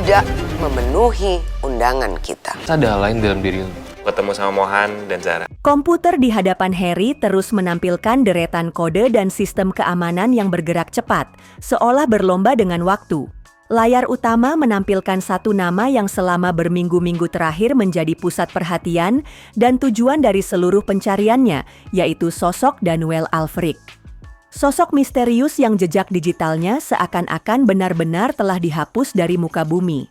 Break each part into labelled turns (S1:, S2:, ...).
S1: tidak memenuhi undangan kita.
S2: Ada hal lain dalam diri lu.
S3: Ketemu sama Mohan dan Zara.
S4: Komputer di hadapan Harry terus menampilkan deretan kode dan sistem keamanan yang bergerak cepat, seolah berlomba dengan waktu. Layar utama menampilkan satu nama yang selama berminggu-minggu terakhir menjadi pusat perhatian dan tujuan dari seluruh pencariannya, yaitu sosok Daniel Alfric. Sosok misterius yang jejak digitalnya seakan-akan benar-benar telah dihapus dari muka bumi.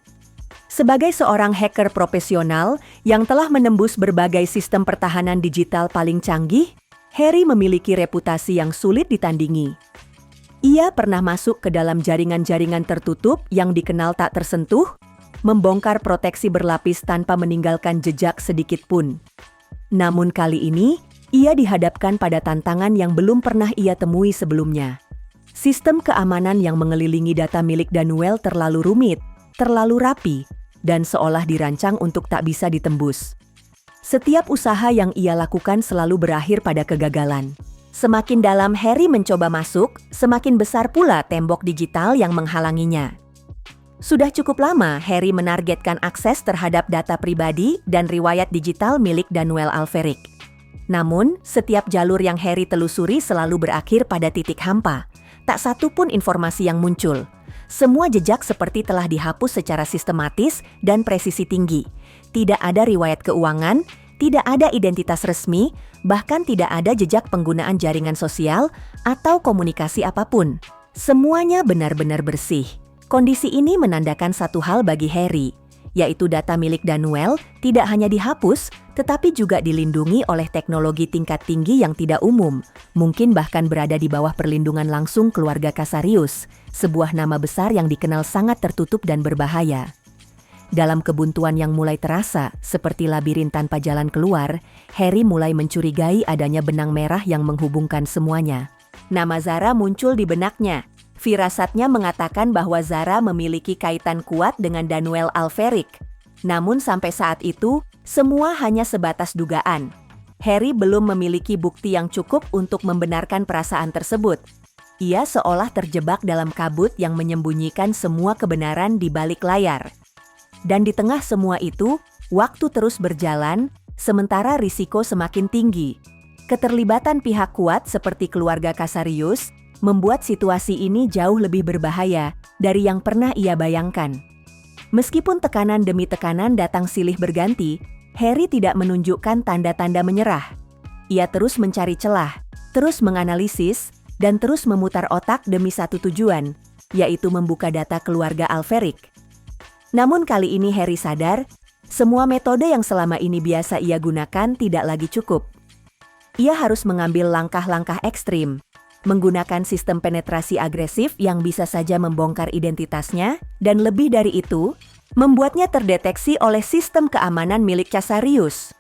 S4: Sebagai seorang hacker profesional yang telah menembus berbagai sistem pertahanan digital paling canggih, Harry memiliki reputasi yang sulit ditandingi. Ia pernah masuk ke dalam jaringan-jaringan tertutup yang dikenal tak tersentuh, membongkar proteksi berlapis tanpa meninggalkan jejak sedikit pun. Namun kali ini, ia dihadapkan pada tantangan yang belum pernah ia temui sebelumnya. Sistem keamanan yang mengelilingi data milik Daniel terlalu rumit, terlalu rapi, dan seolah dirancang untuk tak bisa ditembus. Setiap usaha yang ia lakukan selalu berakhir pada kegagalan. Semakin dalam Harry mencoba masuk, semakin besar pula tembok digital yang menghalanginya. Sudah cukup lama Harry menargetkan akses terhadap data pribadi dan riwayat digital milik Daniel Alfric. Namun, setiap jalur yang Harry telusuri selalu berakhir pada titik hampa. Tak satu pun informasi yang muncul. Semua jejak seperti telah dihapus secara sistematis dan presisi tinggi. Tidak ada riwayat keuangan, tidak ada identitas resmi, bahkan tidak ada jejak penggunaan jaringan sosial atau komunikasi apapun. Semuanya benar-benar bersih. Kondisi ini menandakan satu hal bagi Harry, yaitu data milik Daniel tidak hanya dihapus, tetapi juga dilindungi oleh teknologi tingkat tinggi yang tidak umum, mungkin bahkan berada di bawah perlindungan langsung keluarga Casarius, sebuah nama besar yang dikenal sangat tertutup dan berbahaya. Dalam kebuntuan yang mulai terasa, seperti labirin tanpa jalan keluar, Harry mulai mencurigai adanya benang merah yang menghubungkan semuanya. Nama Zara muncul di benaknya. Firasatnya mengatakan bahwa Zara memiliki kaitan kuat dengan Daniel Alfric. Namun sampai saat itu, semua hanya sebatas dugaan. Harry belum memiliki bukti yang cukup untuk membenarkan perasaan tersebut. Ia seolah terjebak dalam kabut yang menyembunyikan semua kebenaran di balik layar. Dan di tengah semua itu, waktu terus berjalan, sementara risiko semakin tinggi. Keterlibatan pihak kuat seperti keluarga Casarius membuat situasi ini jauh lebih berbahaya dari yang pernah ia bayangkan. Meskipun tekanan demi tekanan datang silih berganti, Harry tidak menunjukkan tanda-tanda menyerah. Ia terus mencari celah, terus menganalisis, dan terus memutar otak demi satu tujuan, yaitu membuka data keluarga Alfric. Namun kali ini Harry sadar, semua metode yang selama ini biasa ia gunakan tidak lagi cukup. Ia harus mengambil langkah-langkah ekstrim, menggunakan sistem penetrasi agresif yang bisa saja membongkar identitasnya, dan lebih dari itu, membuatnya terdeteksi oleh sistem keamanan milik Casarius.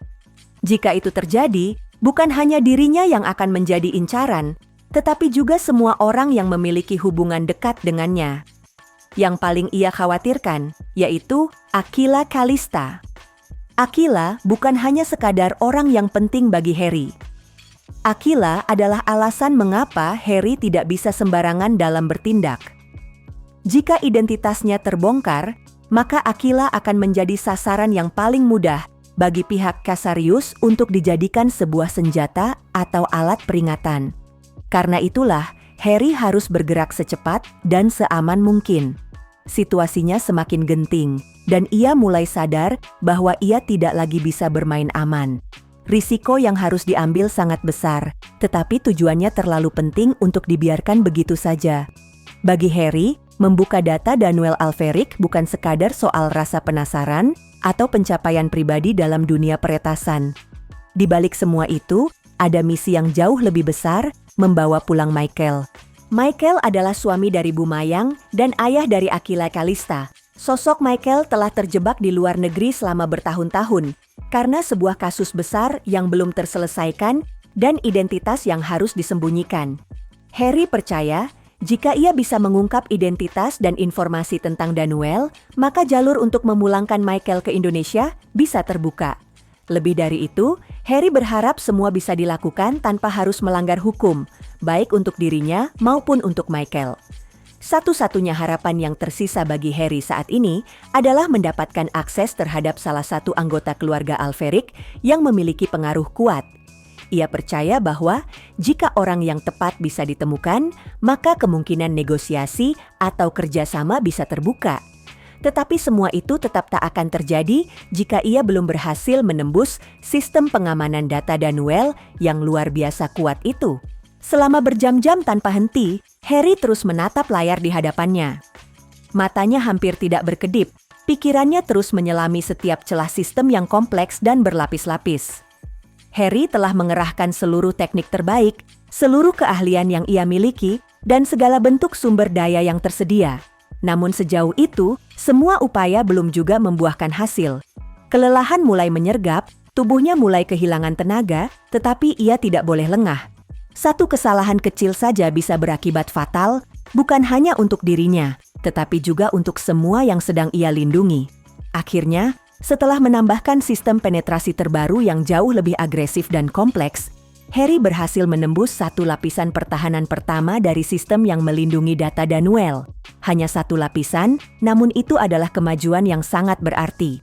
S4: Jika itu terjadi, bukan hanya dirinya yang akan menjadi incaran, tetapi juga semua orang yang memiliki hubungan dekat dengannya. Yang paling ia khawatirkan, yaitu Aquila Calista. Aquila bukan hanya sekadar orang yang penting bagi Harry. Aquila adalah alasan mengapa Harry tidak bisa sembarangan dalam bertindak. Jika identitasnya terbongkar, maka Aquila akan menjadi sasaran yang paling mudah bagi pihak Casarius untuk dijadikan sebuah senjata atau alat peringatan. Karena itulah, Harry harus bergerak secepat dan seaman mungkin. Situasinya semakin genting, dan ia mulai sadar bahwa ia tidak lagi bisa bermain aman. Risiko yang harus diambil sangat besar, tetapi tujuannya terlalu penting untuk dibiarkan begitu saja. Bagi Harry, membuka data Daniel Alfric bukan sekadar soal rasa penasaran atau pencapaian pribadi dalam dunia peretasan. Di balik semua itu, ada misi yang jauh lebih besar, membawa pulang Michael. Michael adalah suami dari Bu Mayang dan ayah dari Aquila Calista. Sosok Michael telah terjebak di luar negeri selama bertahun-tahun, karena sebuah kasus besar yang belum terselesaikan dan identitas yang harus disembunyikan. Harry percaya, jika ia bisa mengungkap identitas dan informasi tentang Daniel, maka jalur untuk memulangkan Michael ke Indonesia bisa terbuka. Lebih dari itu, Harry berharap semua bisa dilakukan tanpa harus melanggar hukum, baik untuk dirinya maupun untuk Michael. Satu-satunya harapan yang tersisa bagi Harry saat ini adalah mendapatkan akses terhadap salah satu anggota keluarga Alferic yang memiliki pengaruh kuat. Ia percaya bahwa jika orang yang tepat bisa ditemukan, maka kemungkinan negosiasi atau kerjasama bisa terbuka. Tetapi semua itu tetap tak akan terjadi jika ia belum berhasil menembus sistem pengamanan data Danuel yang luar biasa kuat itu. Selama berjam-jam tanpa henti, Harry terus menatap layar di hadapannya. Matanya hampir tidak berkedip, pikirannya terus menyelami setiap celah sistem yang kompleks dan berlapis-lapis. Harry telah mengerahkan seluruh teknik terbaik, seluruh keahlian yang ia miliki, dan segala bentuk sumber daya yang tersedia. Namun sejauh itu, semua upaya belum juga membuahkan hasil. Kelelahan mulai menyergap, tubuhnya mulai kehilangan tenaga, tetapi ia tidak boleh lengah. Satu kesalahan kecil saja bisa berakibat fatal, bukan hanya untuk dirinya, tetapi juga untuk semua yang sedang ia lindungi. Akhirnya, setelah menambahkan sistem penetrasi terbaru yang jauh lebih agresif dan kompleks, Harry berhasil menembus satu lapisan pertahanan pertama dari sistem yang melindungi data Danuel. Hanya satu lapisan, namun itu adalah kemajuan yang sangat berarti.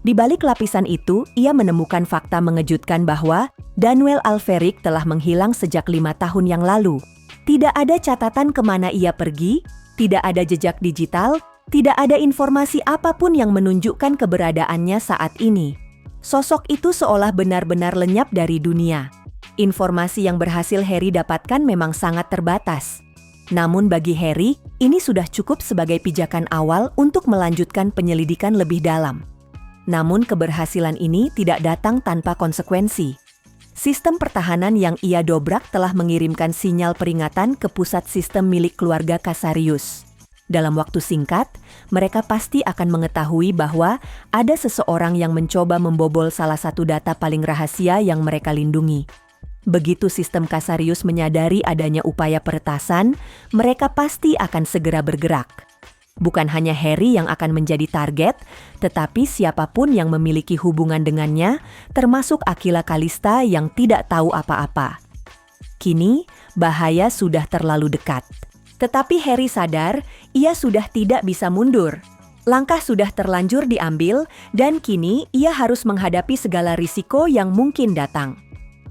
S4: Di balik lapisan itu, ia menemukan fakta mengejutkan bahwa Danuel Alferic telah menghilang sejak 5 tahun yang lalu. Tidak ada catatan kemana ia pergi, tidak ada jejak digital, tidak ada informasi apapun yang menunjukkan keberadaannya saat ini. Sosok itu seolah benar-benar lenyap dari dunia. Informasi yang berhasil Harry dapatkan memang sangat terbatas. Namun bagi Harry, ini sudah cukup sebagai pijakan awal untuk melanjutkan penyelidikan lebih dalam. Namun keberhasilan ini tidak datang tanpa konsekuensi. Sistem pertahanan yang ia dobrak telah mengirimkan sinyal peringatan ke pusat sistem milik keluarga Casarius. Dalam waktu singkat, mereka pasti akan mengetahui bahwa ada seseorang yang mencoba membobol salah satu data paling rahasia yang mereka lindungi. Begitu sistem Casarius menyadari adanya upaya peretasan, mereka pasti akan segera bergerak. Bukan hanya Harry yang akan menjadi target, tetapi siapapun yang memiliki hubungan dengannya, termasuk Aquila Kalista yang tidak tahu apa-apa. Kini, bahaya sudah terlalu dekat. Tetapi Harry sadar, ia sudah tidak bisa mundur. Langkah sudah terlanjur diambil, dan kini ia harus menghadapi segala risiko yang mungkin datang.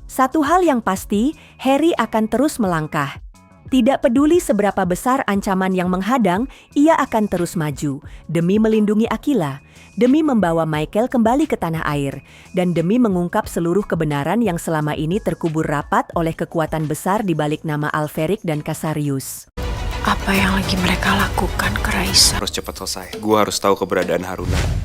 S4: Satu hal yang pasti, Harry akan terus melangkah. Tidak peduli seberapa besar ancaman yang menghadang, ia akan terus maju, demi melindungi Aquila, demi membawa Michael kembali ke tanah air, dan demi mengungkap seluruh kebenaran yang selama ini terkubur rapat oleh kekuatan besar di balik nama Alferic dan Casarius.
S2: Apa yang lagi mereka lakukan ke Raisa?
S3: Harus cepat selesai. Gue harus tahu keberadaan Haruna.